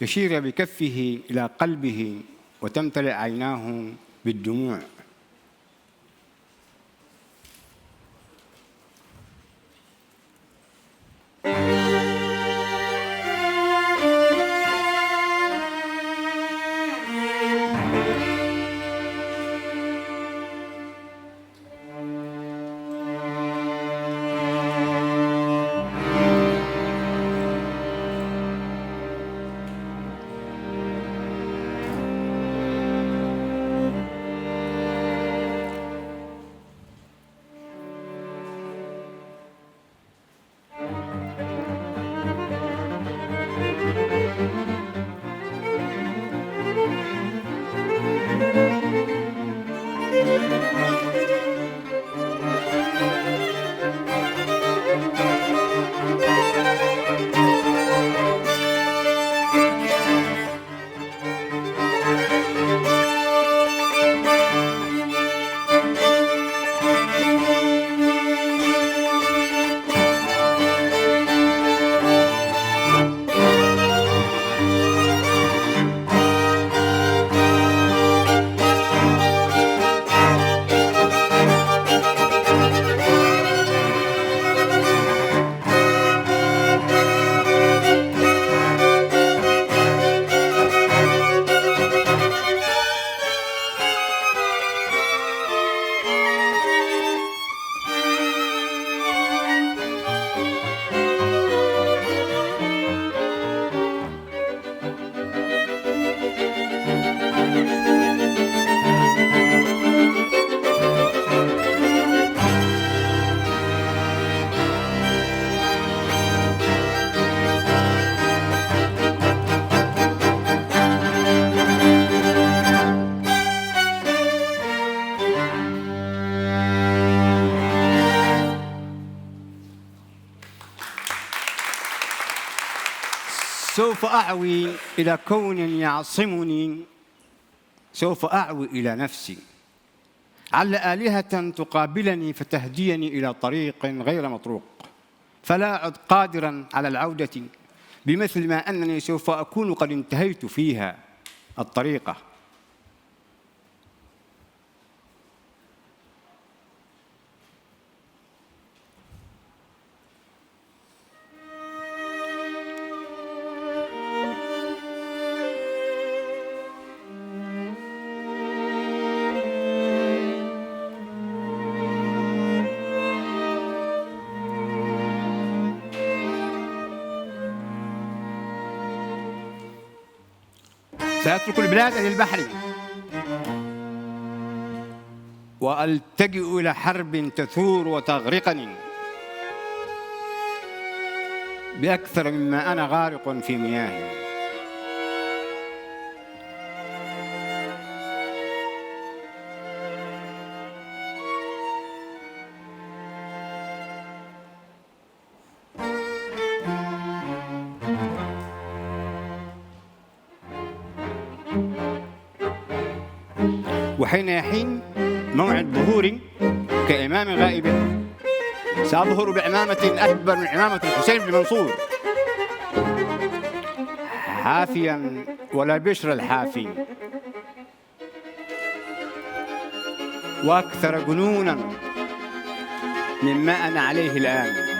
يشير بكفه إلى قلبه وتمتلئ عيناه بالدموع. سوف أعوي إلى كون يعصمني، سوف أعوي إلى نفسي، عل آلهة تقابلني فتهديني إلى طريق غير مطروق، فلا أعد قادرا على العودة بمثل ما أنني سوف أكون قد انتهيت فيها الطريقة. سأترك البلاد للبحر وألتجئ إلى حرب تثور وتغرقني بأكثر مما أنا غارق في مياه. وحين يحين موعد ظهوري كإمام غائب سأظهر بعمامة أكبر من عمامة الحسين بن منصور، حافيا ولا بشر الحافي، وأكثر جنونا مما أنا عليه الآن.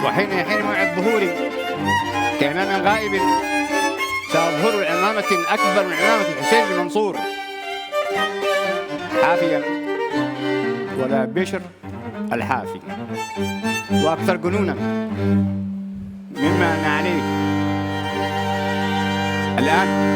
وحين يحين موعد ظهوري كإمام غائب سأظهر عمامة أكبر من عمامة الحسين بن منصور، عافيا ولا بشر الحافي، وأكثر جنونا مما نعانيه الآن.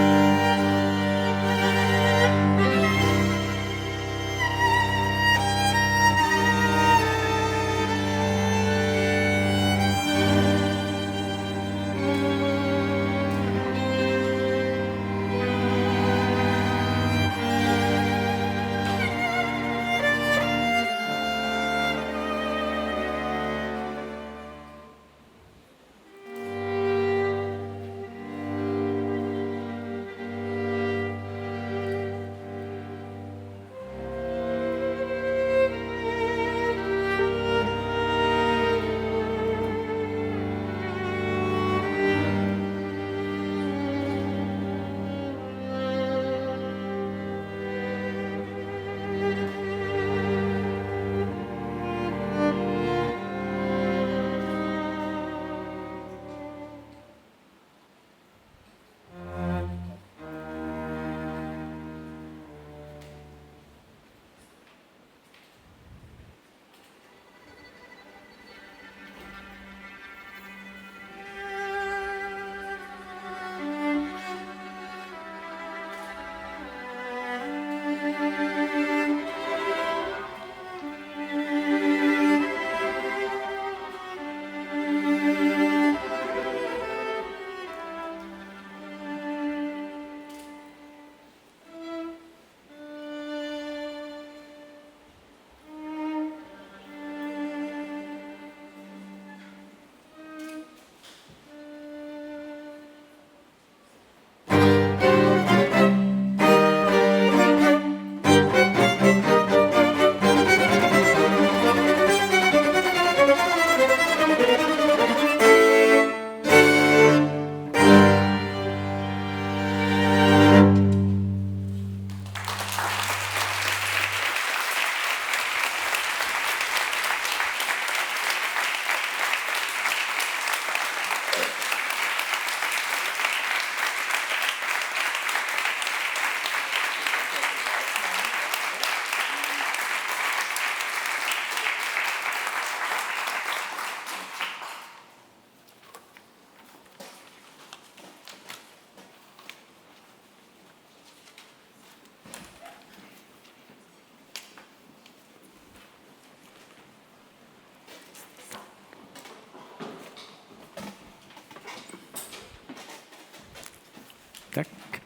Tack.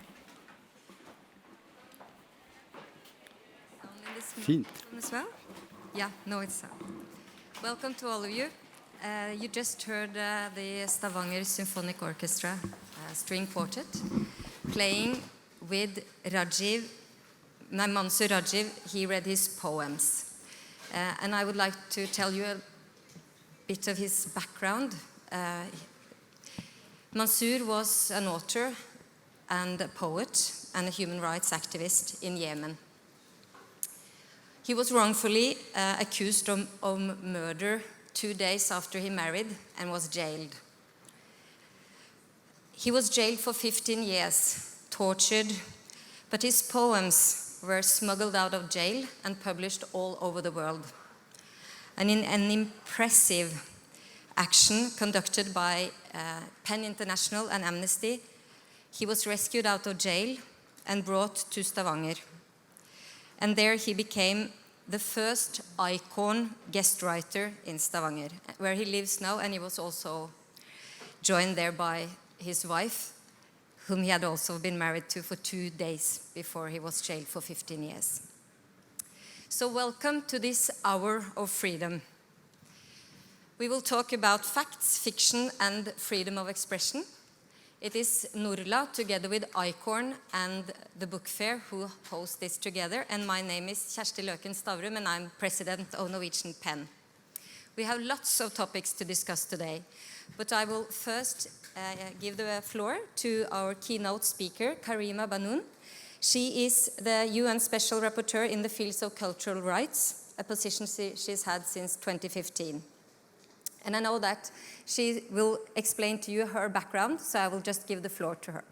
Fint. As well? Yeah, no, it's welcome to all of you. You just heard the Stavanger Symphonieorchestra string quartet playing with Mansur Rajih. He read his poems. And I would like to tell you a bit of his background. Mansur was an author and a poet and a human rights activist in Yemen. He was wrongfully accused of murder 2 days after he married and was jailed. He was jailed for 15 years, tortured, but his poems were smuggled out of jail and published all over the world. And in an impressive action conducted by PEN International and Amnesty, he was rescued out of jail and brought to Stavanger. And there he became the first icon guest writer in Stavanger, where he lives now, and he was also joined there by his wife, whom he had also been married to for 2 days before he was jailed for 15 years. So welcome to this hour of freedom. We will talk about facts, fiction, and freedom of expression. It is Norla, together with ICORN and the Book Fair, who host this together. And my name is Kjersti Løken Stavrum, and I'm president of Norwegian PEN. We have lots of topics to discuss today, but I will first give the floor to our keynote speaker, Karima Bennoune. She is the UN Special Rapporteur in the fields of cultural rights, a position she's had since 2015. And I know that she will explain to you her background, so I will just give the floor to her.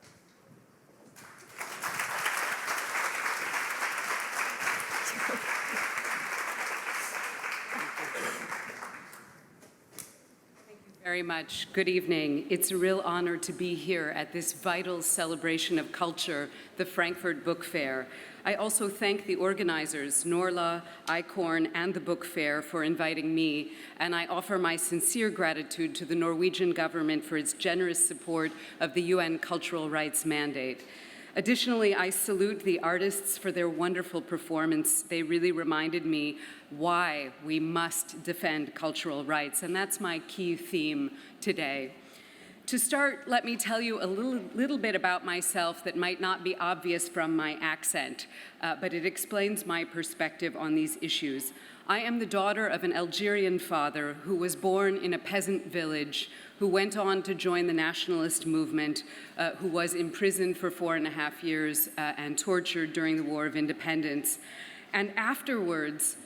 Very much. Good evening. It's a real honor to be here at this vital celebration of culture, the Frankfurt Book Fair. I also thank the organizers, Norla, Eichhorn, and the Book Fair for inviting me, and I offer my sincere gratitude to the Norwegian government for its generous support of the UN Cultural Rights Mandate. Additionally, I salute the artists for their wonderful performance. They really reminded me why we must defend cultural rights, and that's my key theme today. To start, let me tell you a little bit about myself that might not be obvious from my accent, but it explains my perspective on these issues. I am the daughter of an Algerian father who was born in a peasant village, who went on to join the nationalist movement, who was imprisoned for 4.5 years and tortured during the War of Independence. And afterwards,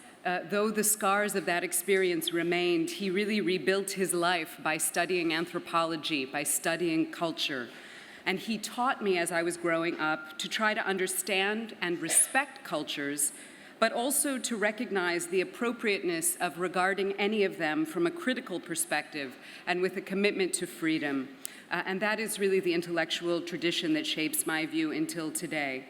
though the scars of that experience remained, he really rebuilt his life by studying anthropology, by studying culture. And he taught me as I was growing up to try to understand and respect cultures, but also to recognize the appropriateness of regarding any of them from a critical perspective and with a commitment to freedom. And that is really the intellectual tradition that shapes my view until today.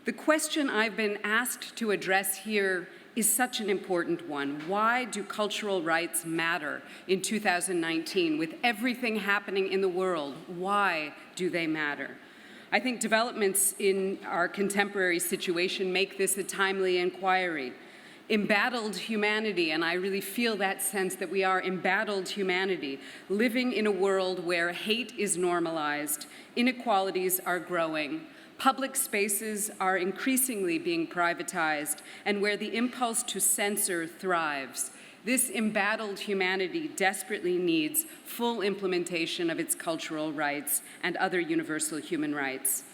The question I've been asked to address here is such an important one. Why do cultural rights matter in 2019 with everything happening in the world? Why do they matter? I think developments in our contemporary situation make this a timely inquiry. Embattled humanity, and I really feel that sense that we are embattled humanity, living in a world where hate is normalized, inequalities are growing, public spaces are increasingly being privatized, and where the impulse to censor thrives. This embattled humanity desperately needs full implementation of its cultural rights and other universal human rights.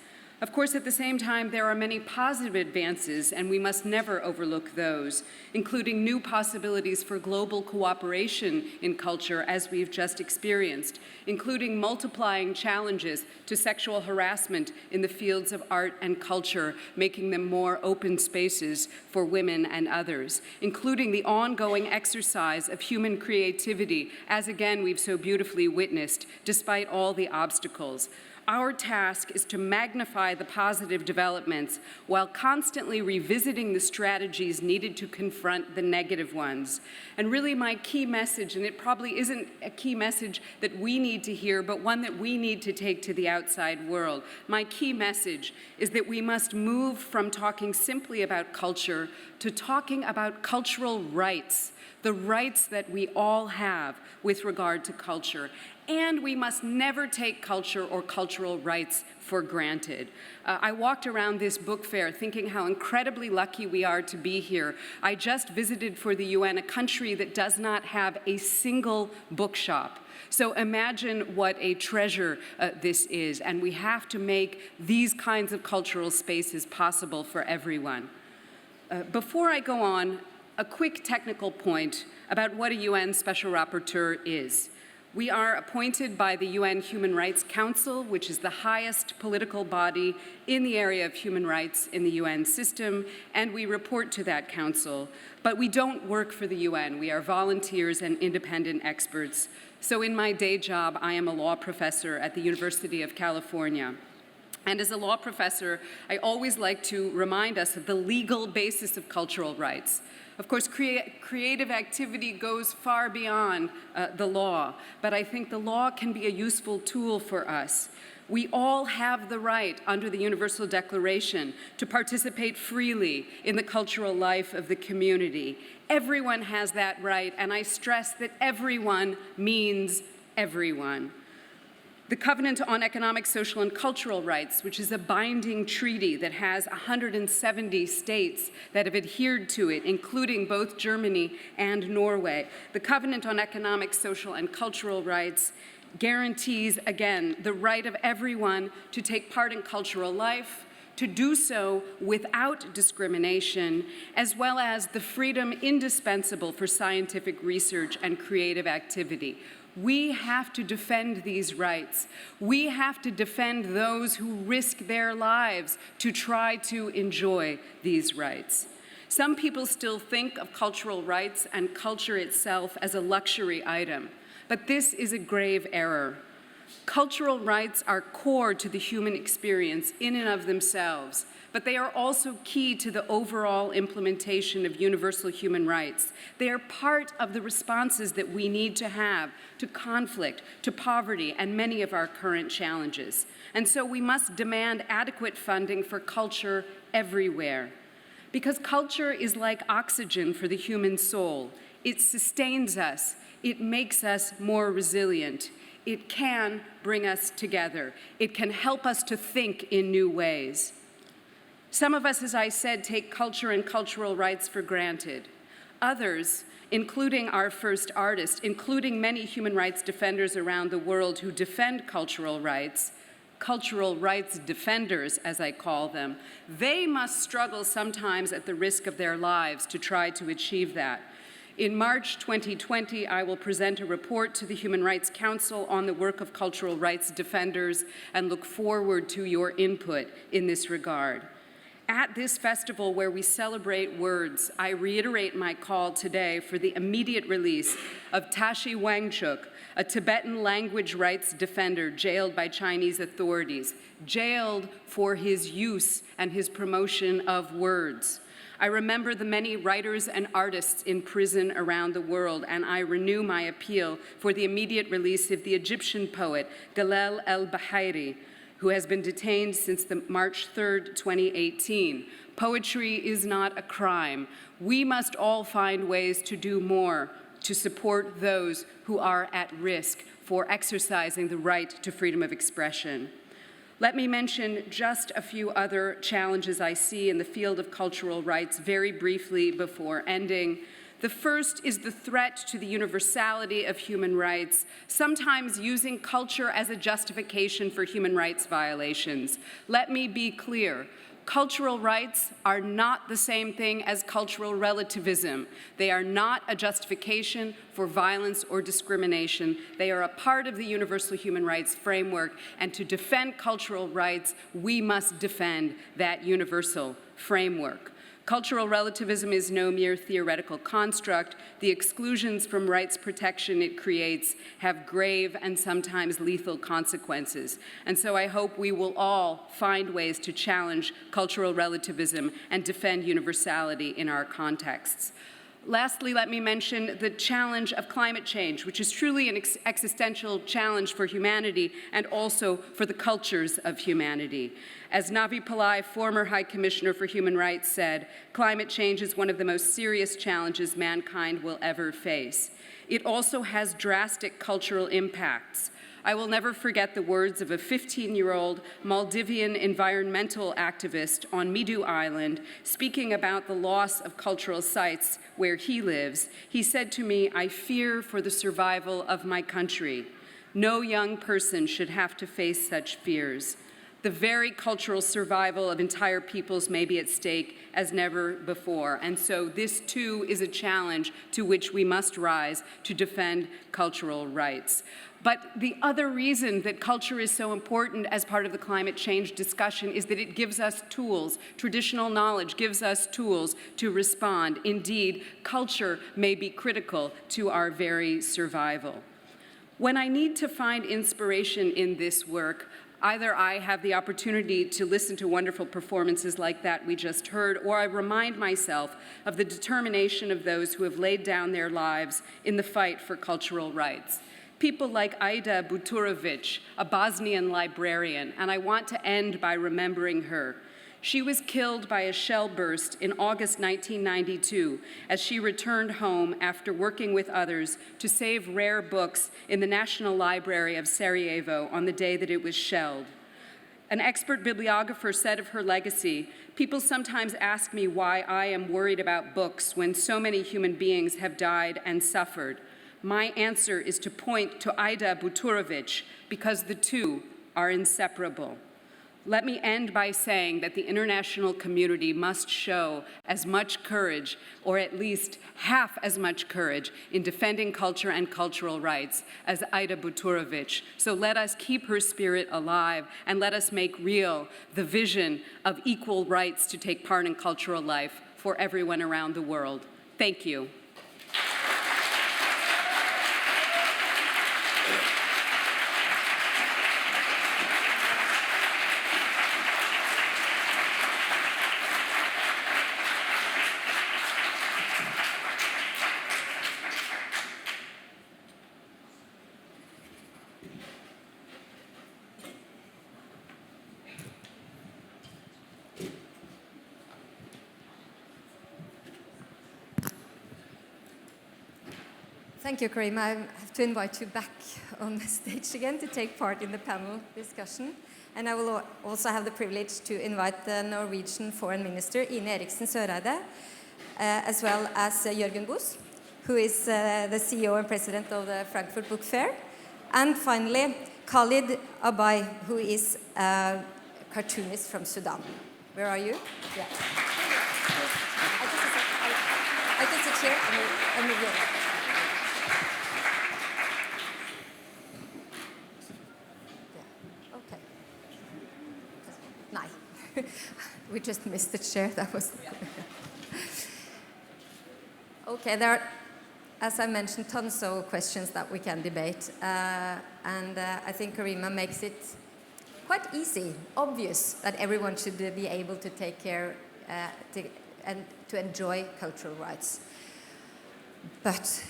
Of course, at the same time, there are many positive advances, and we must never overlook those, including new possibilities for global cooperation in culture, as we've just experienced, including multiplying challenges to sexual harassment in the fields of art and culture, making them more open spaces for women and others, including the ongoing exercise of human creativity, as again we've so beautifully witnessed, despite all the obstacles. Our task is to magnify the positive developments while constantly revisiting the strategies needed to confront the negative ones. And really my key message, and it probably isn't a key message that we need to hear, but one that we need to take to the outside world. My key message is that we must move from talking simply about culture to talking about cultural rights, the rights that we all have with regard to culture. And we must never take culture or cultural rights for granted. I walked around this book fair thinking how incredibly lucky we are to be here. I just visited for the UN a country that does not have a single bookshop. So imagine what a treasure this is, and we have to make these kinds of cultural spaces possible for everyone. Before I go on, a quick technical point about what a UN Special Rapporteur is. We are appointed by the UN Human Rights Council, which is the highest political body in the area of human rights in the UN system, and we report to that council. But we don't work for the UN. We are volunteers and independent experts. So in my day job, I am a law professor at the University of California. And as a law professor, I always like to remind us of the legal basis of cultural rights. Of course, creative activity goes far beyond the law, but I think the law can be a useful tool for us. We all have the right, under the Universal Declaration, to participate freely in the cultural life of the community. Everyone has that right, and I stress that everyone means everyone. The Covenant on Economic, Social, and Cultural Rights, which is a binding treaty that has 170 states that have adhered to it, including both Germany and Norway. The Covenant on Economic, Social, and Cultural Rights guarantees, again, the right of everyone to take part in cultural life, to do so without discrimination, as well as the freedom indispensable for scientific research and creative activity. We have to defend these rights. We have to defend those who risk their lives to try to enjoy these rights. Some people still think of cultural rights and culture itself as a luxury item. But this is a grave error. Cultural rights are core to the human experience in and of themselves, but they are also key to the overall implementation of universal human rights. They are part of the responses that we need to have to conflict, to poverty, and many of our current challenges. And so we must demand adequate funding for culture everywhere. Because culture is like oxygen for the human soul. It sustains us. It makes us more resilient. It can bring us together. It can help us to think in new ways. Some of us, as I said, take culture and cultural rights for granted. Others, including our first artist, including many human rights defenders around the world who defend cultural rights defenders, as I call them, they must struggle sometimes at the risk of their lives to try to achieve that. In March 2020, I will present a report to the Human Rights Council on the work of cultural rights defenders and look forward to your input in this regard. At this festival where we celebrate words, I reiterate my call today for the immediate release of Tashi Wangchuk, a Tibetan language rights defender jailed by Chinese authorities, jailed for his use and his promotion of words. I remember the many writers and artists in prison around the world, and I renew my appeal for the immediate release of the Egyptian poet Khalid Albaih, who has been detained since March 3rd, 2018. Poetry is not a crime. We must all find ways to do more to support those who are at risk for exercising the right to freedom of expression. Let me mention just a few other challenges I see in the field of cultural rights very briefly before ending. The first is the threat to the universality of human rights, sometimes using culture as a justification for human rights violations. Let me be clear. Cultural rights are not the same thing as cultural relativism. They are not a justification for violence or discrimination. They are a part of the universal human rights framework, and to defend cultural rights, we must defend that universal framework. Cultural relativism is no mere theoretical construct. The exclusions from rights protection it creates have grave and sometimes lethal consequences. And so I hope we will all find ways to challenge cultural relativism and defend universality in our contexts. Lastly, let me mention the challenge of climate change, which is truly an existential challenge for humanity and also for the cultures of humanity. As Navi Pillai, former High Commissioner for Human Rights, said, climate change is one of the most serious challenges mankind will ever face. It also has drastic cultural impacts. I will never forget the words of a 15-year-old Maldivian environmental activist on Midu Island speaking about the loss of cultural sites where he lives. He said to me, "I fear for the survival of my country. No young person should have to face such fears." The very cultural survival of entire peoples may be at stake as never before. And so this too is a challenge to which we must rise to defend cultural rights. But the other reason that culture is so important as part of the climate change discussion is that it gives us tools. Traditional knowledge gives us tools to respond. Indeed, culture may be critical to our very survival. When I need to find inspiration in this work, either I have the opportunity to listen to wonderful performances like that we just heard, or I remind myself of the determination of those who have laid down their lives in the fight for cultural rights. People like Aida Buturovic, a Bosnian librarian, and I want to end by remembering her. She was killed by a shell burst in August 1992 as she returned home after working with others to save rare books in the National Library of Sarajevo on the day that it was shelled. An expert bibliographer said of her legacy, "People sometimes ask me why I am worried about books when so many human beings have died and suffered. My answer is to point to Aida Buturovic because the two are inseparable." Let me end by saying that the international community must show as much courage, or at least half as much courage, in defending culture and cultural rights as Aida Buturovic. So let us keep her spirit alive and let us make real the vision of equal rights to take part in cultural life for everyone around the world. Thank you. Thank you, Karima. I have to invite you back on the stage again to take part in the panel discussion. And I will also have the privilege to invite the Norwegian Foreign Minister, Ine Eriksen Søreide, as well as Jørgen Boos, who is the CEO and president of the Frankfurt Book Fair. And finally, Khalid Albaih, who is a cartoonist from Sudan. Where are you? Yeah. I take a chair and move on. We just missed the chair. That was. Okay, there are, as I mentioned, tons of questions that we can debate. And I think Karima makes it quite easy, obvious, that everyone should be able to take care and to enjoy cultural rights. But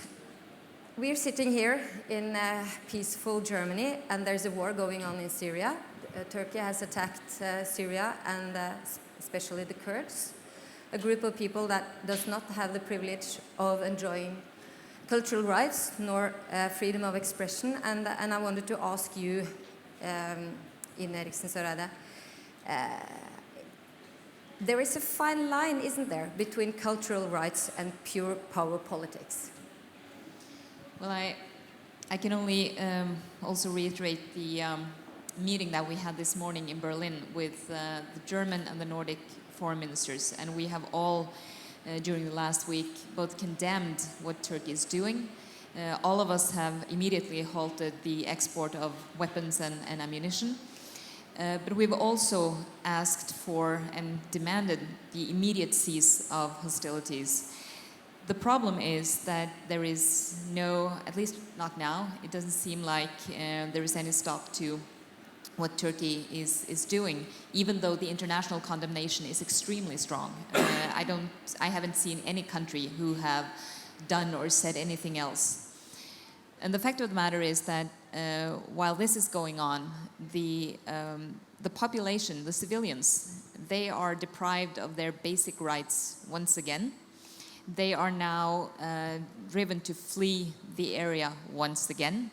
we're sitting here in peaceful Germany, and there's a war going on in Syria. Turkey has attacked Syria and especially the Kurds, a group of people that does not have the privilege of enjoying cultural rights nor freedom of expression. And I wanted to ask you, Ine Eriksen Søreide, there is a fine line, isn't there, between cultural rights and pure power politics? Well, I can only also reiterate the meeting that we had this morning in Berlin with the German and the Nordic foreign ministers, and we have all during the last week both condemned what Turkey is doing. All of us have immediately halted the export of weapons and ammunition, but we've also asked for and demanded the immediate cease of hostilities. The problem is that there is no, at least not now, it doesn't seem like there is any stop to what Turkey is doing, even though the international condemnation is extremely strong. I haven't seen any country who have done or said anything else. And the fact of the matter is that while this is going on, the population, the civilians, they are deprived of their basic rights once again. They are now driven to flee the area once again.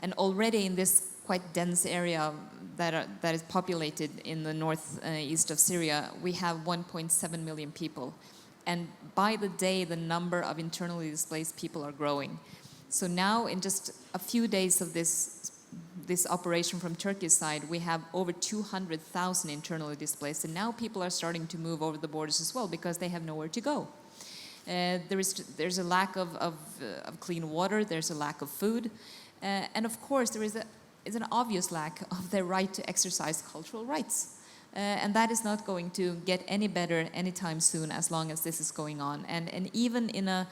And already in this quite dense area that is populated in the northeast of Syria, we have 1.7 million people. And by the day, the number of internally displaced people are growing. So now, in just a few days of this operation from Turkey's side, we have over 200,000 internally displaced. And now people are starting to move over the borders as well because they have nowhere to go. There's a lack of clean water, there's a lack of food, and of course there is an obvious lack of their right to exercise cultural rights. And that is not going to get any better anytime soon as long as this is going on. And even in a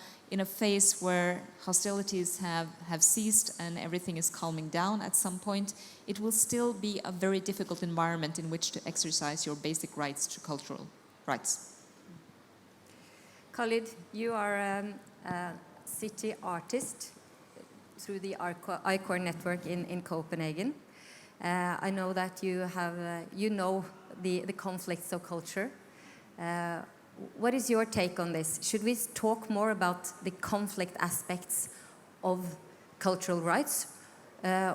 phase where hostilities have ceased and everything is calming down at some point, it will still be a very difficult environment in which to exercise your basic rights to cultural rights. Khalid, you are a city artist through the ICOR network in Copenhagen. I know that you know the conflicts of culture. What is your take on this? Should we talk more about the conflict aspects of cultural rights,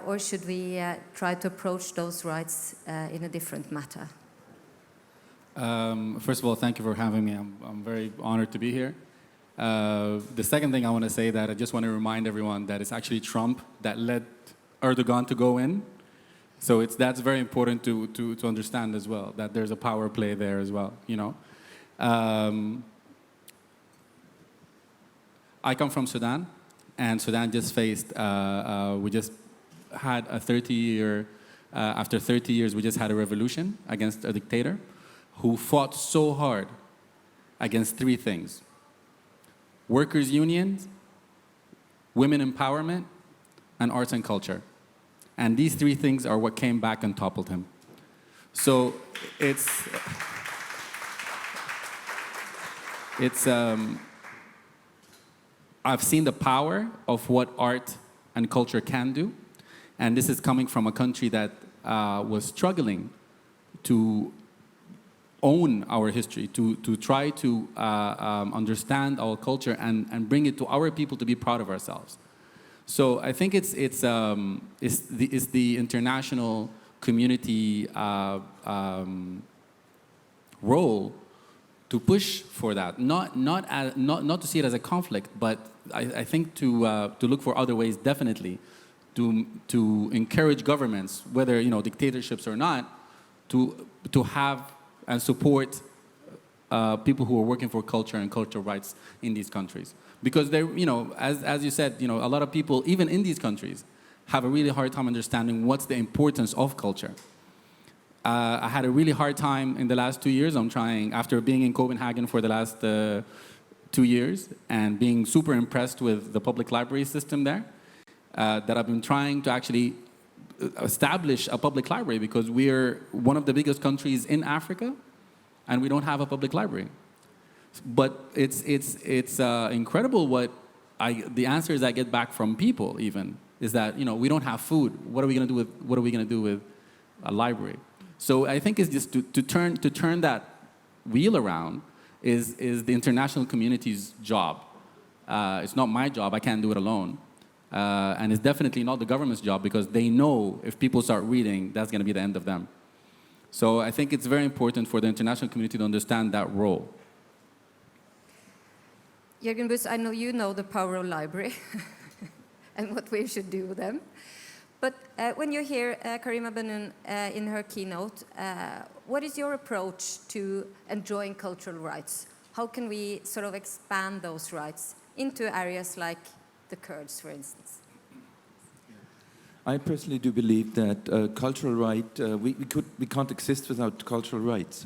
or should we try to approach those rights in a different matter? First of all, thank you for having me. I'm very honored to be here. The second thing I want to say that I just want to remind everyone that it's actually Trump that led Erdogan to go in. So that's very important to understand as well, that there's a power play there as well, you know. I come from Sudan, and Sudan just faced, we just had a 30-year, after 30 years, we just had a revolution against a dictator who fought so hard against three things: workers' unions, women empowerment, and arts and culture. And these three things are what came back and toppled him. So I've seen the power of what art and culture can do. And this is coming from a country that was struggling to own our history, to try to understand our culture and bring it to our people to be proud of ourselves. So I think it's the international community role to push for that, not to see it as a conflict, but I think to look for other ways, definitely, to encourage governments, whether dictatorships or not, to have and support people who are working for culture and cultural rights in these countries, because they're as you said, a lot of people even in these countries have a really hard time understanding what's the importance of culture. I had a really hard time in the last 2 years. I'm trying, after being in Copenhagen for the last 2 years and being super impressed with the public library system there, that I've been trying to actually establish a public library, because we're one of the biggest countries in Africa and we don't have a public library. But it's incredible what the answers I get back from people even is that we don't have food. What are we going to do with a library? So I think it's just to turn that wheel around is the international community's job. It's not my job. I can't do it alone. And it's definitely not the government's job, because they know if people start reading, that's going to be the end of them. So I think it's very important for the international community to understand that role. Jürgen Buss, I know you know the power of library and what we should do with them. But when you hear Karima Bennoune in her keynote, what is your approach to enjoying cultural rights? How can we sort of expand those rights into areas like the Kurds, for instance? I personally do believe that cultural right, we can't exist without cultural rights.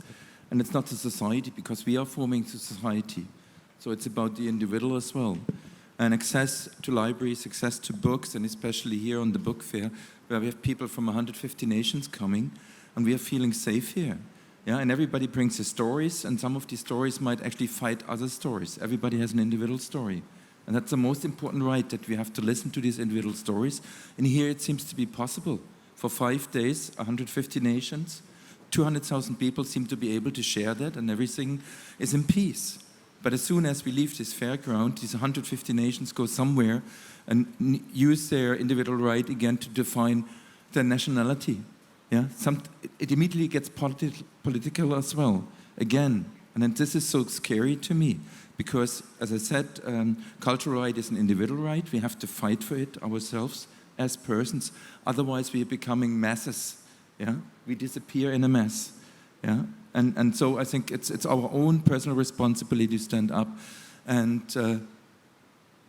And it's not a society, because we are forming a society. So it's about the individual as well. And access to libraries, access to books, and especially here on the book fair, where we have people from 150 nations coming, and we are feeling safe here. Yeah, and everybody brings his stories, and some of these stories might actually fight other stories. Everybody has an individual story. And that's the most important right, that we have to listen to these individual stories. And here it seems to be possible. For 5 days, 150 nations, 200,000 people seem to be able to share that, and everything is in peace. But as soon as we leave this fairground, these 150 nations go somewhere and use their individual right again to define their nationality. Yeah? It immediately gets political as well, again. And then this is so scary to me, because, as I said, cultural right is an individual right. We have to fight for it ourselves as persons. Otherwise, we are becoming masses. Yeah? We disappear in a mess. Yeah? And so I think it's our own personal responsibility to stand up and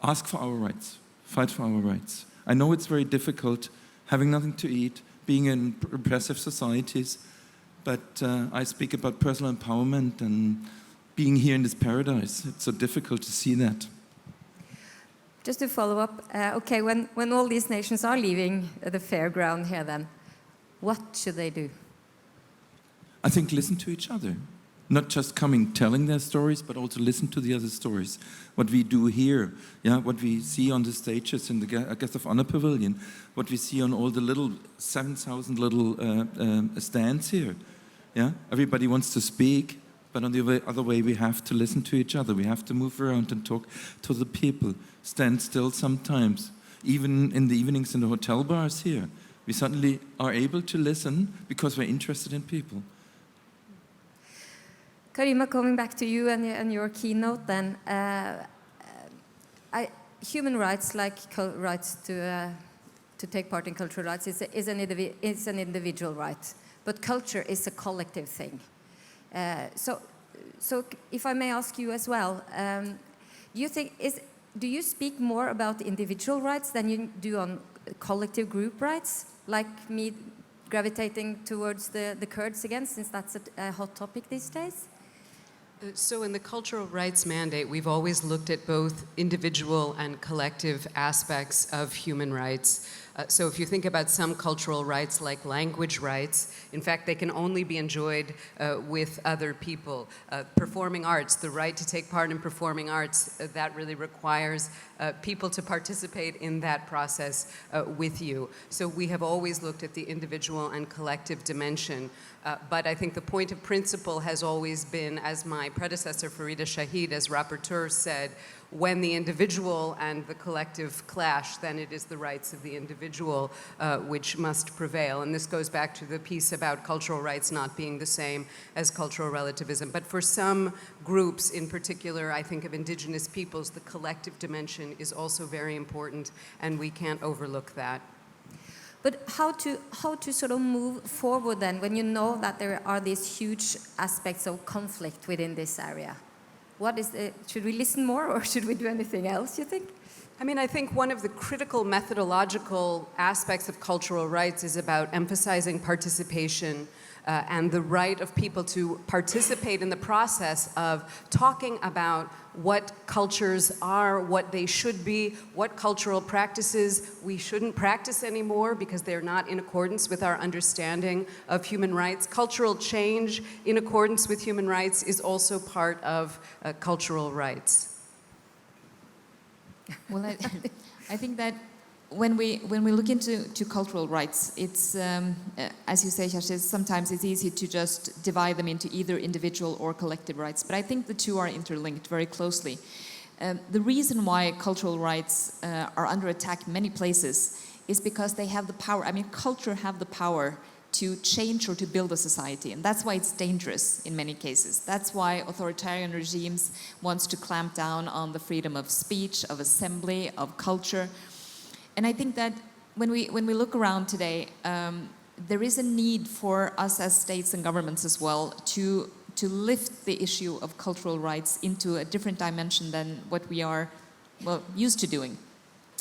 ask for our rights, fight for our rights. I know it's very difficult, having nothing to eat, being in repressive societies, but I speak about personal empowerment and being here in this paradise. It's so difficult to see that. Just to follow up, okay, when all these nations are leaving the fairground here then, what should they do? I think listen to each other. Not just coming telling their stories, but also listen to the other stories. What we do here, yeah, what we see on the stages in the Guest of Honor Pavilion, what we see on all the little 7,000 little stands here. Yeah? Everybody wants to speak, but on the other way, we have to listen to each other. We have to move around and talk to the people. Stand still sometimes. Even in the evenings in the hotel bars here, we suddenly are able to listen because we're interested in people. Karima, coming back to you and your keynote then, human rights, like rights to take part in cultural rights, is an individual right, but culture is a collective thing. So if I may ask you as well, do you speak more about individual rights than you do on collective group rights, like me gravitating towards the Kurds again, since that's a hot topic these days? So in the cultural rights mandate, we've always looked at both individual and collective aspects of human rights. So if you think about some cultural rights like language rights, in fact, they can only be enjoyed with other people. Performing arts, the right to take part in performing arts, that really requires people to participate in that process with you. So we have always looked at the individual and collective dimension. But I think the point of principle has always been, as my predecessor Farida Shahid as rapporteur said, when the individual and the collective clash, then it is the rights of the individual which must prevail. And this goes back to the piece about cultural rights not being the same as cultural relativism. But for some groups, in particular, I think of indigenous peoples, the collective dimension is also very important, and we can't overlook that. But how to sort of move forward then when you know that there are these huge aspects of conflict within this area? Should we listen more or should we do anything else, you think? I mean, I think one of the critical methodological aspects of cultural rights is about emphasizing participation and the right of people to participate in the process of talking about what cultures are, what they should be, what cultural practices we shouldn't practice anymore because they're not in accordance with our understanding of human rights. Cultural change in accordance with human rights is also part of cultural rights. Well, I think that when we look into cultural rights, it's as you say, Kjersti, sometimes it's easy to just divide them into either individual or collective rights. But I think the two are interlinked very closely. The reason why cultural rights are under attack in many places is because they have the power. I mean, culture have the power to change or to build a society, and that's why it's dangerous in many cases. That's why authoritarian regimes wants to clamp down on the freedom of speech, of assembly, of culture. And I think that when we look around today, there is a need for us as states and governments as well to lift the issue of cultural rights into a different dimension than what we are used to doing.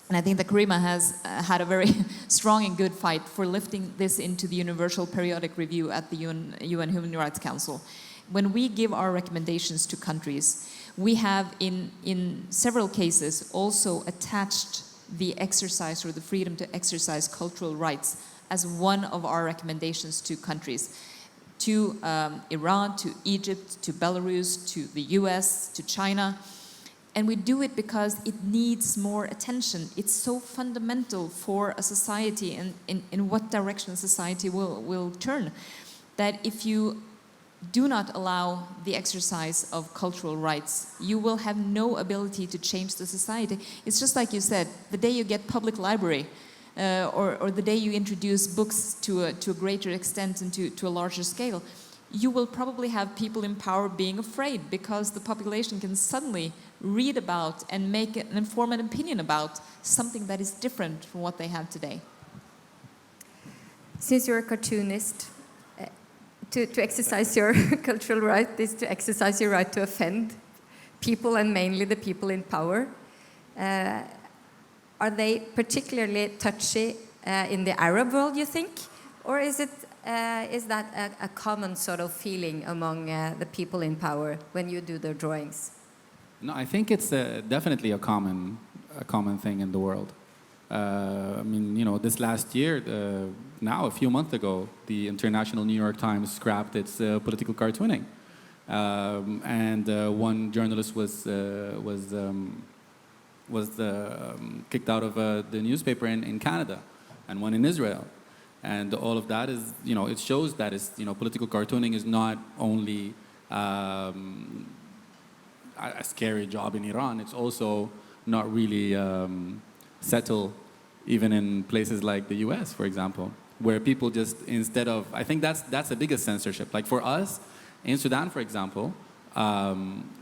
And I think that Karima has had a very strong and good fight for lifting this into the Universal Periodic Review at the UN Human Rights Council. When we give our recommendations to countries, we have in several cases also attached the exercise or the freedom to exercise cultural rights as one of our recommendations to countries. To Iran, to Egypt, to Belarus, to the US, to China. And we do it because it needs more attention. It's so fundamental for a society and in what direction society will turn, that if you do not allow the exercise of cultural rights, you will have no ability to change the society. It's just like you said, the day you get public library, or the day you introduce books to a greater extent and to a larger scale, you will probably have people in power being afraid because the population can suddenly read about and make an informed opinion about something that is different from what they have today. Since you're a cartoonist, to exercise your cultural right is to exercise your right to offend people, and mainly the people in power. Are they particularly touchy in the Arab world, you think? Or is that a common sort of feeling among the people in power when you do their drawings? No, I think it's definitely a common thing in the world. I mean, you know, this last year, now a few months ago, the International New York Times scrapped its political cartooning, and one journalist was kicked out of the newspaper in Canada, and one in Israel, and all of that is, you know, it shows that it's, you know, political cartooning is not only a scary job in Iran. It's also not really settle even in places like the US, for example, where people just, instead of, I think that's the biggest censorship. Like for us, in Sudan, for example,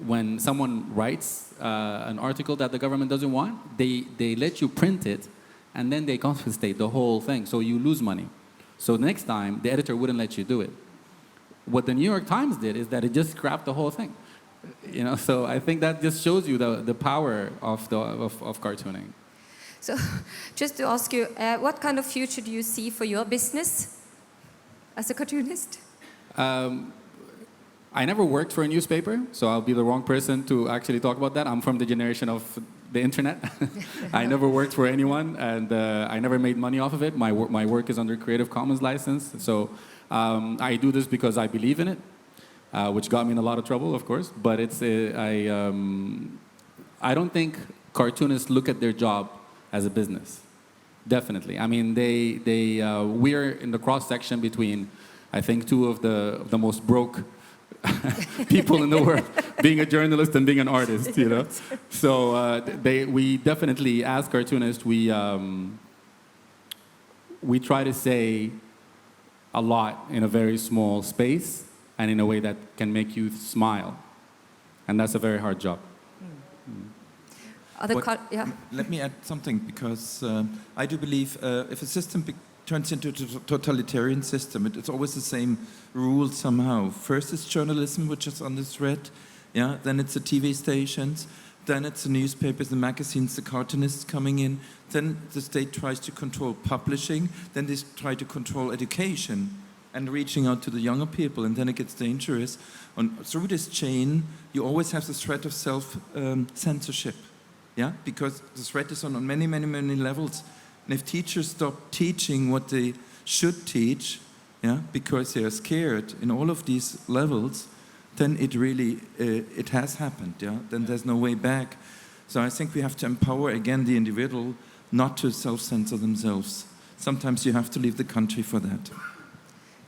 when someone writes an article that the government doesn't want, they let you print it, and then they confiscate the whole thing, so you lose money. So next time, the editor wouldn't let you do it. What the New York Times did is that it just scrapped the whole thing. You know, so I think that just shows you the power of cartooning. So, just to ask you, what kind of future do you see for your business as a cartoonist? I never worked for a newspaper, so I'll be the wrong person to actually talk about that. I'm from the generation of the internet. I never worked for anyone, and I never made money off of it. My work is under Creative Commons license, so I do this because I believe in it, which got me in a lot of trouble, of course. But it's I don't think cartoonists look at their job as a business. Definitely. I mean, we're in the cross section between, I think, two of the most broke people in the world, being a journalist and being an artist, you know. So we definitely, as cartoonists, we try to say a lot in a very small space and in a way that can make you smile. And that's a very hard job. Let me add something, because I do believe if a system turns into a totalitarian system, it's always the same rule somehow. First it's journalism, which is under threat. Yeah, then it's the TV stations, then it's the newspapers, the magazines, the cartoonists coming in. Then the state tries to control publishing. Then they try to control education and reaching out to the younger people. And then it gets dangerous. Through this chain, you always have the threat of self-censorship. Yeah, because the threat is on many, many, many levels. And if teachers stop teaching what they should teach, yeah, because they are scared in all of these levels, then it really, it has happened, yeah? Then there's no way back. So I think we have to empower, again, the individual not to self-censor themselves. Sometimes you have to leave the country for that.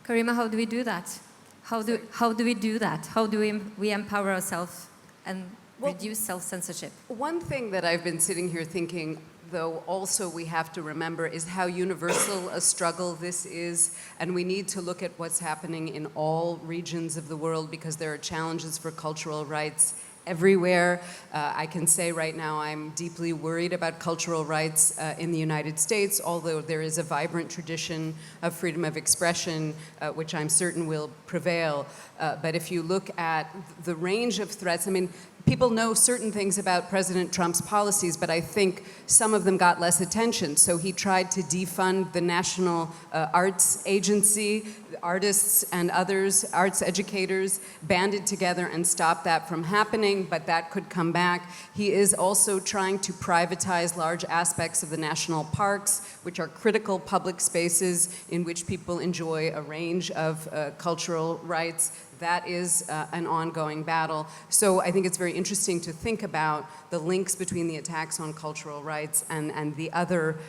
Karima, how do we do that? How do we do that? How do we empower ourselves and reduce self-censorship? One thing that I've been sitting here thinking, though, also we have to remember is how universal a struggle this is, and we need to look at what's happening in all regions of the world, because there are challenges for cultural rights everywhere. I can say right now I'm deeply worried about cultural rights in the United States, although there is a vibrant tradition of freedom of expression, which I'm certain will prevail. But if you look at the range of threats, I mean, people know certain things about President Trump's policies, but I think some of them got less attention. So he tried to defund the National Arts Agency. Artists and others, arts educators, banded together and stopped that from happening, but that could come back. He is also trying to privatize large aspects of the national parks, which are critical public spaces in which people enjoy a range of cultural rights. That is an ongoing battle. So I think it's very interesting to think about the links between the attacks on cultural rights and the other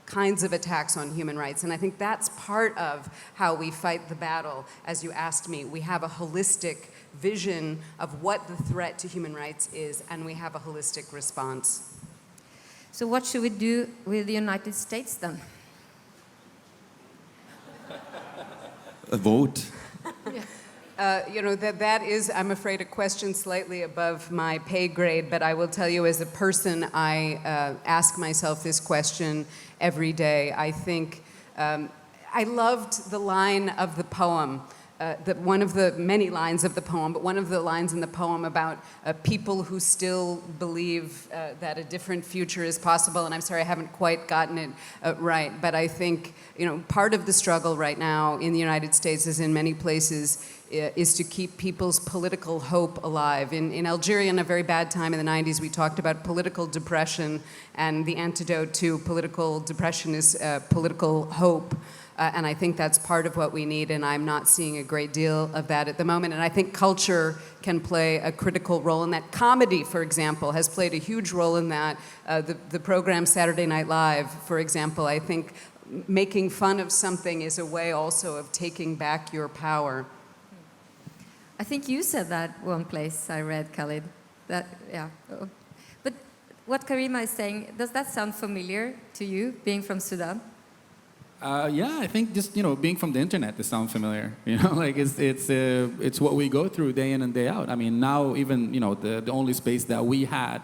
kinds of attacks on human rights. And I think that's part of how we fight the battle. As you asked me, we have a holistic vision of what the threat to human rights is, and we have a holistic response. So what should we do with the United States then? A vote. You know, that is, I'm afraid, a question slightly above my pay grade, but I will tell you, as a person, I ask myself this question every day. I think I loved the line of the poem, one of the many lines of the poem, but one of the lines in the poem about people who still believe that a different future is possible. And I'm sorry, I haven't quite gotten it right, but I think, you know, part of the struggle right now in the United States, as in many places, is to keep people's political hope alive. In Algeria, in a very bad time in the 90s, we talked about political depression, and the antidote to political depression is political hope. And I think that's part of what we need, and I'm not seeing a great deal of that at the moment. And I think culture can play a critical role in that. Comedy, for example, has played a huge role in that. The program Saturday Night Live, for example, I think making fun of something is a way also of taking back your power. I think you said that one place I read, Khalid. That, yeah. But what Karima is saying, does that sound familiar to you, being from Sudan? Yeah, I think just, you know, being from the internet, it sounds familiar. You know, like it's what we go through day in and day out. I mean, now even, you know, the only space that we had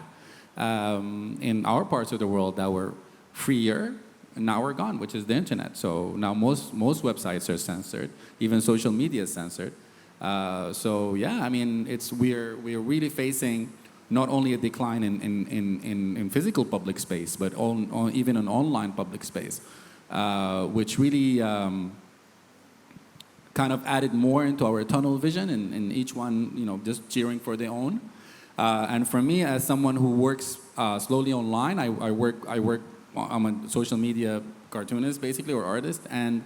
in our parts of the world that were freer, now we're gone, which is the internet. So now most websites are censored, even social media is censored. So yeah, I mean, we're really facing not only a decline in physical public space, but even an online public space, which really kind of added more into our tunnel vision, and each one, you know, just cheering for their own. And for me, as someone who works slowly online, I'm a social media cartoonist, basically, or artist, and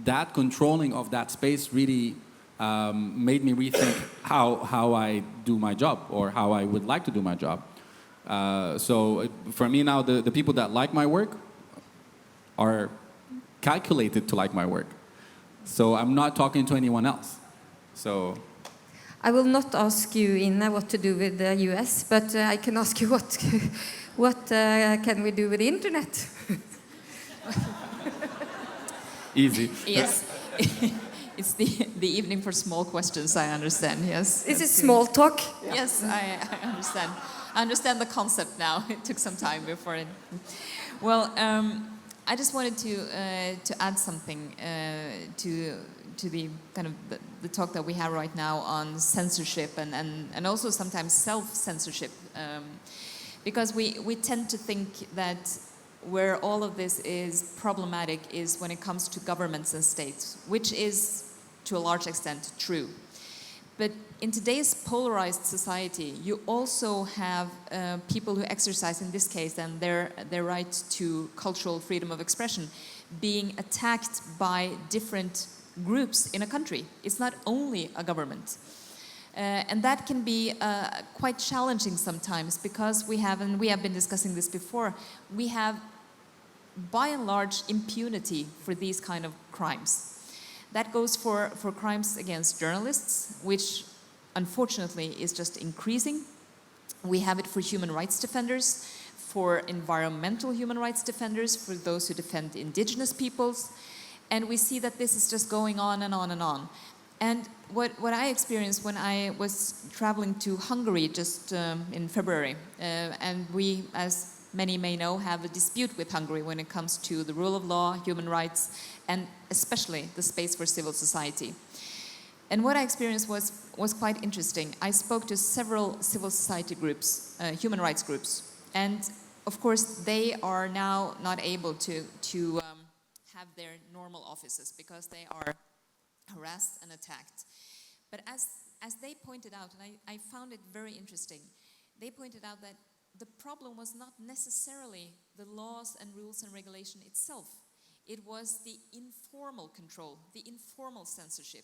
that controlling of that space really made me rethink how I do my job, or how I would like to do my job. So for me now, the people that like my work are calculated to like my work. So I'm not talking to anyone else. So I will not ask you, Ine, what to do with the US, but I can ask you what can we do with the internet? easy. Yes. It's the evening for small questions, I understand, yes. This is small talk. Yes, I understand. I understand the concept now. It took some time before it. Well, I just wanted to add something to the kind of the talk that we have right now on censorship and also sometimes self-censorship, because we tend to think that where all of this is problematic is when it comes to governments and states, which is to a large extent true. But in today's polarized society, you also have people who exercise, in this case, then their right to cultural freedom of expression being attacked by different groups in a country. It's not only a government. And that can be quite challenging sometimes because we have, and we have been discussing this before, we have by and large impunity for these kind of crimes. That goes for crimes against journalists, which unfortunately is just increasing. We have it for human rights defenders, for environmental human rights defenders, for those who defend indigenous peoples. And we see that this is just going on and on and on. And what I experienced when I was traveling to Hungary just in February, and we, as many may know, have a dispute with Hungary when it comes to the rule of law, human rights, and especially the space for civil society. And what I experienced was quite interesting. I spoke to several civil society groups, human rights groups, and of course they are now not able to have their normal offices because they are harassed and attacked. But as they pointed out, and I found it very interesting, they pointed out that the problem was not necessarily the laws and rules and regulation itself. It was the informal control, the informal censorship.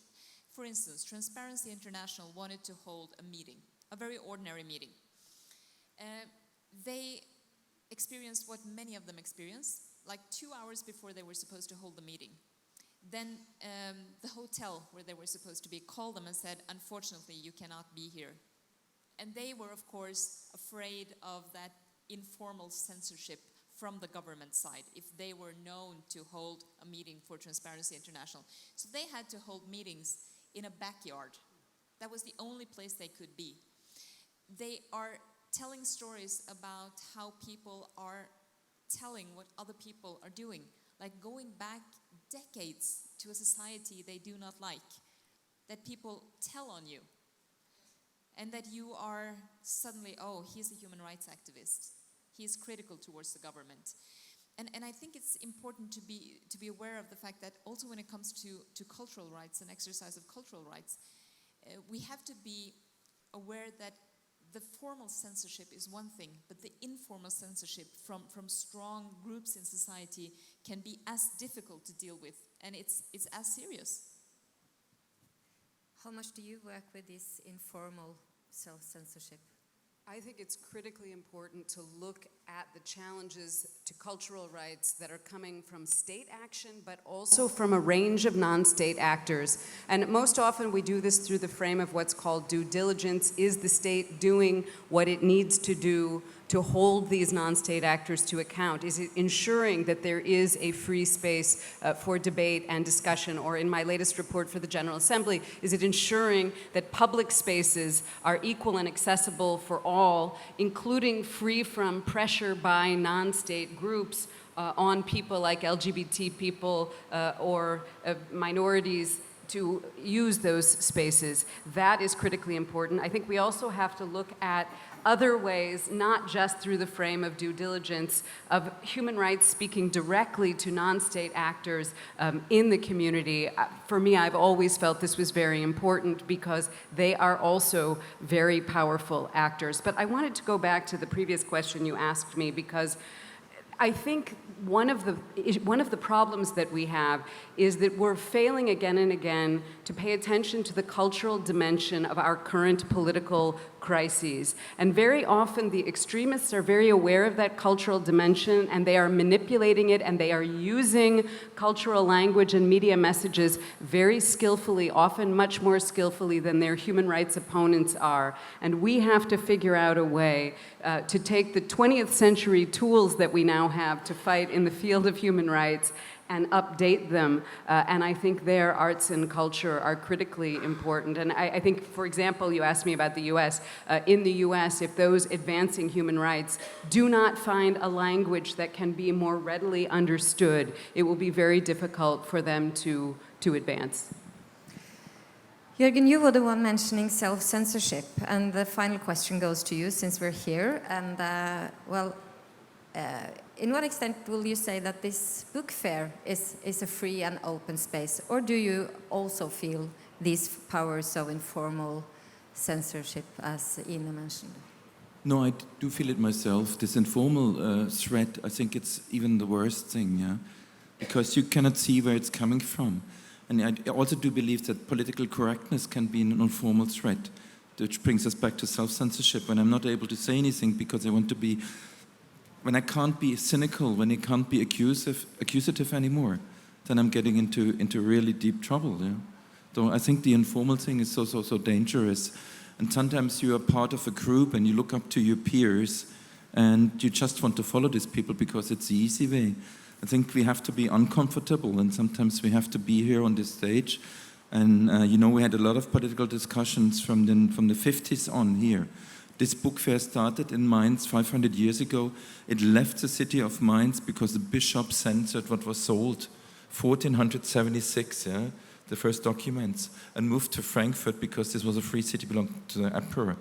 For instance, Transparency International wanted to hold a meeting, a very ordinary meeting. They experienced what many of them experienced, like 2 hours before they were supposed to hold the meeting. Then the hotel where they were supposed to be called them and said, unfortunately, you cannot be here. And they were, of course, afraid of that informal censorship from the government side if they were known to hold a meeting for Transparency International. So they had to hold meetings in a backyard. That was the only place they could be. They are telling stories about how people are telling what other people are doing, like going back decades to a society they do not like, that people tell on you. And that you are suddenly, oh, he's a human rights activist. He is critical towards the government. And I think it's important to be aware of the fact that also when it comes to cultural rights and exercise of cultural rights, we have to be aware that the formal censorship is one thing, but the informal censorship from strong groups in society can be as difficult to deal with, and it's as serious. How much do you work with this informal self-censorship? I think it's critically important to look at the challenges to cultural rights that are coming from state action, but also from a range of non-state actors. And most often we do this through the frame of what's called due diligence. Is the state doing what it needs to do to hold these non-state actors to account? Is it ensuring that there is a free space for debate and discussion? Or in my latest report for the General Assembly, is it ensuring that public spaces are equal and accessible for all, including free from pressure by non-state groups on people like LGBT people or minorities to use those spaces? That is critically important. I think we also have to look at other ways, not just through the frame of due diligence, of human rights speaking directly to non-state actors in the community. For me, I've always felt this was very important because they are also very powerful actors. But I wanted to go back to the previous question you asked me, because I think one of the problems that we have is that we're failing again and again to pay attention to the cultural dimension of our current political crises. And very often the extremists are very aware of that cultural dimension, and they are manipulating it, and they are using cultural language and media messages very skillfully, often much more skillfully than their human rights opponents are. And we have to figure out a way to take the 20th century tools that we now have to fight in the field of human rights and update them. And I think their arts and culture are critically important. And I think, for example, you asked me about the US. In the US, if those advancing human rights do not find a language that can be more readily understood, it will be very difficult for them to advance. Jørgen, you were the one mentioning self-censorship, and the final question goes to you since we're here. And in what extent will you say that this book fair is a free and open space, or do you also feel these powers of informal censorship, as Ine mentioned? No, I do feel it myself. This informal threat, I think it's even the worst thing, yeah? Because you cannot see where it's coming from. And I also do believe that political correctness can be an informal threat, which brings us back to self-censorship. When I'm not able to say anything because I want to be, when I can't be cynical, when I can't be accusative anymore, then I'm getting into really deep trouble. Yeah? So I think the informal thing is so dangerous. And sometimes you are part of a group and you look up to your peers and you just want to follow these people because it's the easy way. I think we have to be uncomfortable, and sometimes we have to be here on this stage. And we had a lot of political discussions from the 50s on here. This book fair started in Mainz 500 years ago. It left the city of Mainz because the bishop censored what was sold, 1476, yeah, the first documents, and moved to Frankfurt because this was a free city, belonged to the emperor.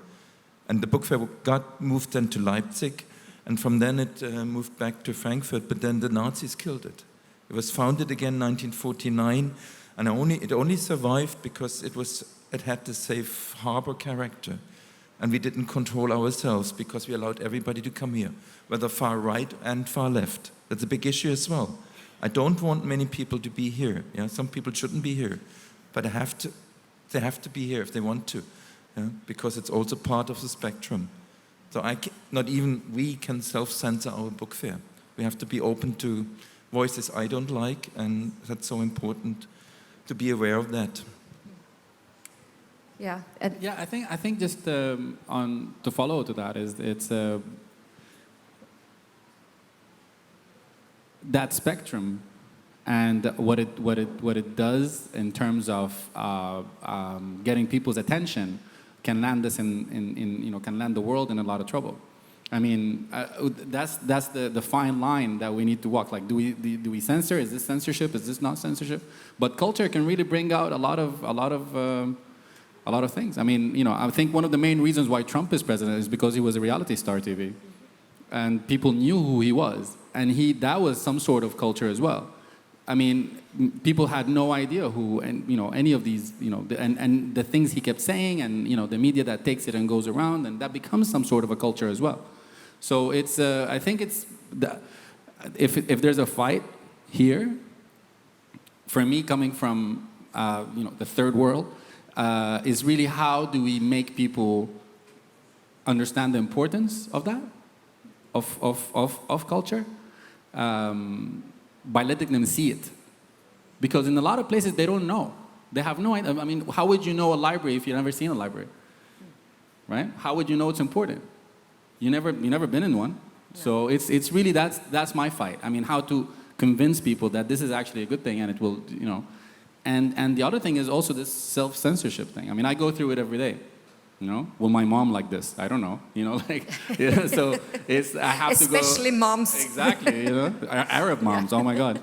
And the book fair got moved then to Leipzig, and from then it moved back to Frankfurt, but then the Nazis killed it. It was founded again in 1949, and it only survived because it had the safe harbor character. And we didn't control ourselves because we allowed everybody to come here, whether far right and far left. That's a big issue as well. I don't want many people to be here. Yeah? Some people shouldn't be here, but they have to be here if they want to, yeah? Because it's also part of the spectrum. So not even we can self-censor our book fair. We have to be open to voices I don't like, and that's so important to be aware of that. Yeah. Yeah, I think just to follow to that is that spectrum and what it does in terms of getting people's attention can land us can land the world in a lot of trouble. I mean, that's the fine line that we need to walk. Like, do we censor? Is this censorship? Is this not censorship? But culture can really bring out a lot of things. I mean, I think one of the main reasons why Trump is president is because he was a reality star TV, and people knew who he was, and that was some sort of culture as well. I mean, people had no idea who, and any of these, and the things he kept saying, and the media that takes it and goes around, and that becomes some sort of a culture as well. So it's, I think it's, if there's a fight here, for me coming from, the third world, is really how do we make people understand the importance of that, of culture, by letting them see it. Because in a lot of places they don't know. They have no idea. I mean, how would you know a library if you've never seen a library? Right? How would you know it's important? You never been in one. No. So it's really, that's my fight. I mean, how to convince people that this is actually a good thing, and it will, And the other thing is also this self-censorship thing. I mean, I go through it every day. Will my mom like this? I don't know. So I have to go. Especially moms. Exactly. Arab moms. Oh my God.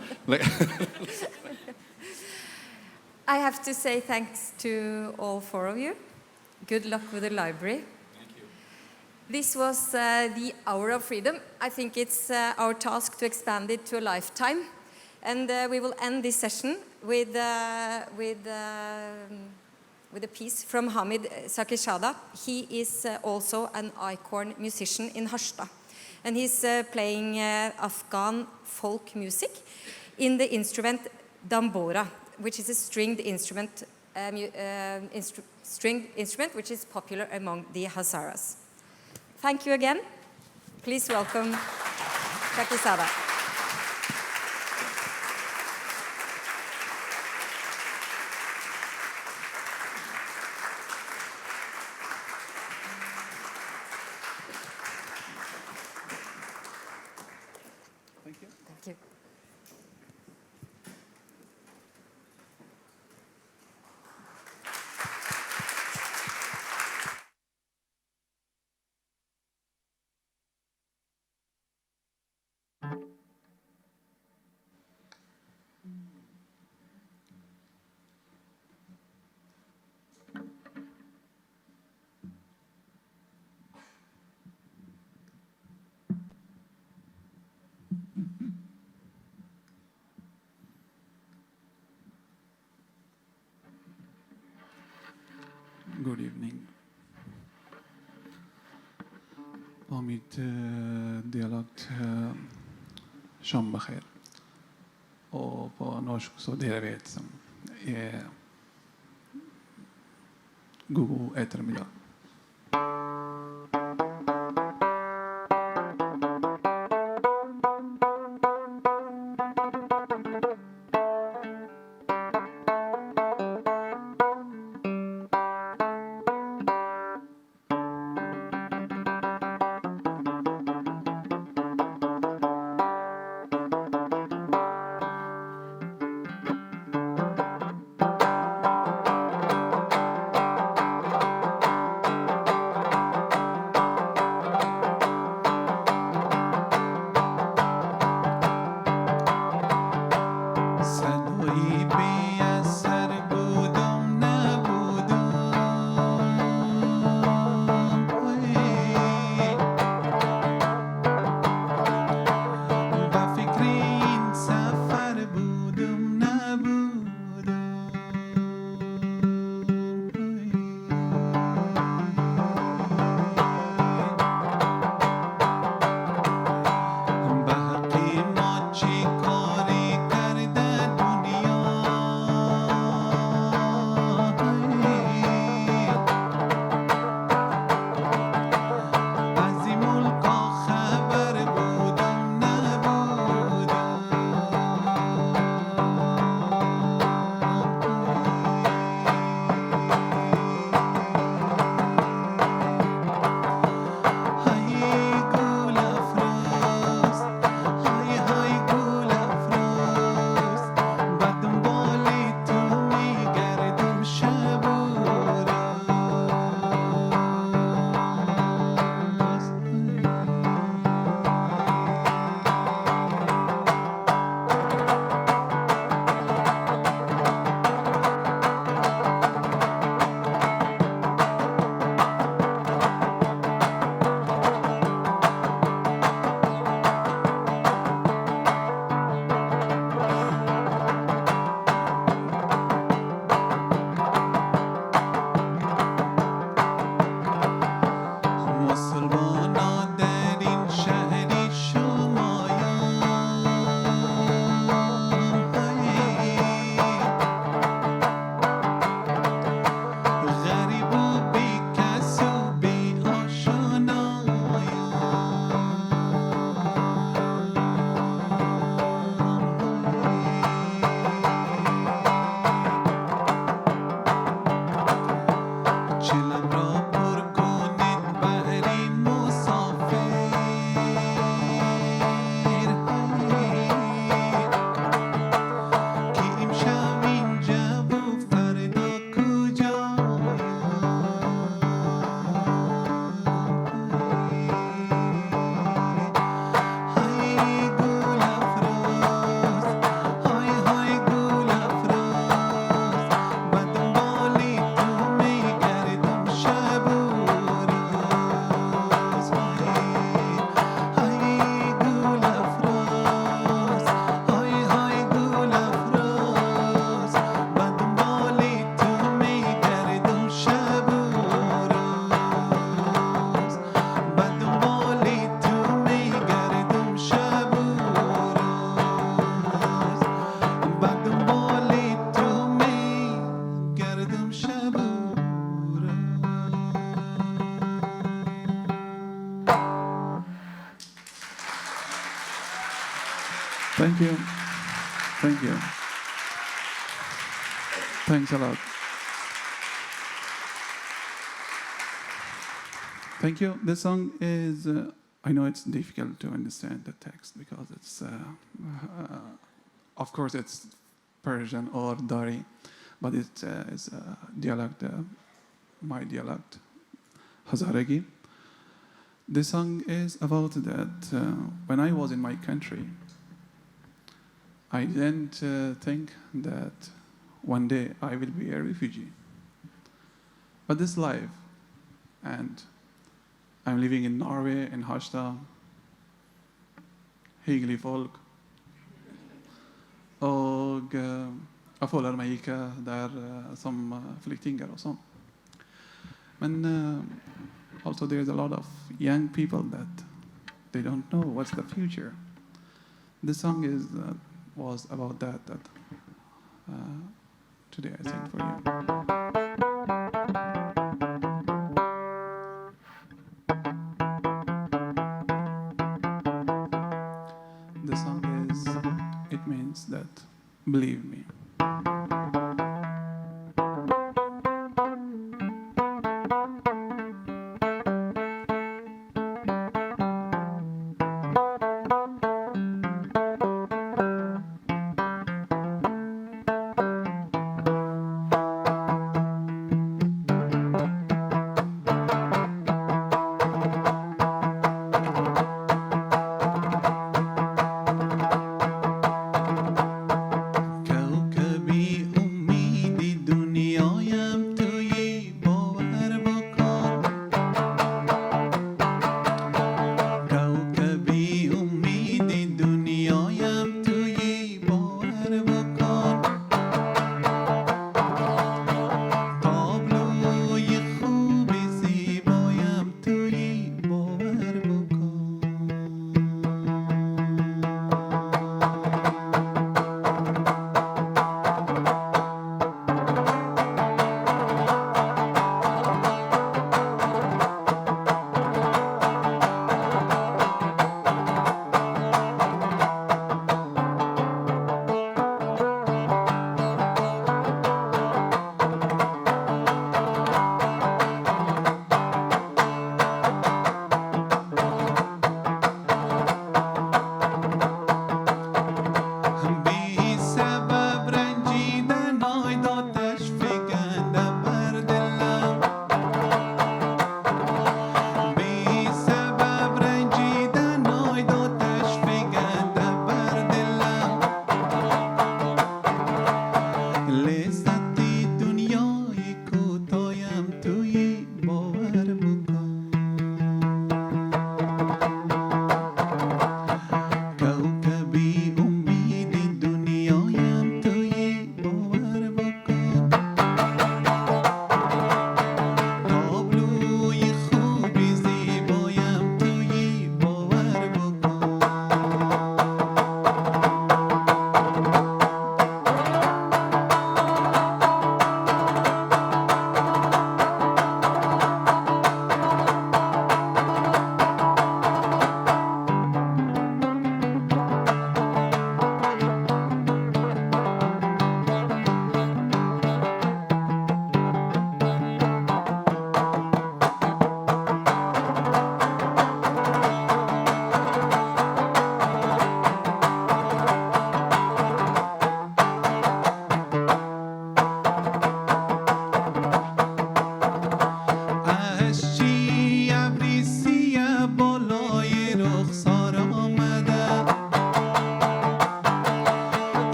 I have to say thanks to all four of you. Good luck with the library. Thank you. This was the Hour of Freedom. I think it's our task to expand it to a lifetime. And we will end this session with a piece from Hamid Sakishada. He is also an icon musician in Harstad. And he's playing Afghan folk music in the instrument dambora, which is a stringed instrument stringed instrument which is popular among the Hazaras. Thank you again. Please welcome Kakisada. Thank you. Thank you. Good evening. امید دیالات شام بخیر och på norsk så delar vi ett som god eftermiddag. Thank you. Thank you. Thanks a lot. Thank you. The song is, I know it's difficult to understand the text because it's, of course, it's Persian or Dari, but it is a dialect, my dialect, Hazaragi. The song is about that when I was in my country, I didn't think that one day I will be a refugee. But this life, and I'm living in Norway, in Harstad, hyggelig folk, og jeg føler meg ikke der som flyktninger og sånn. Men also there's a lot of young people that they don't know what's the future. The song was about that today I sing for you. The song is, it means that, believe me.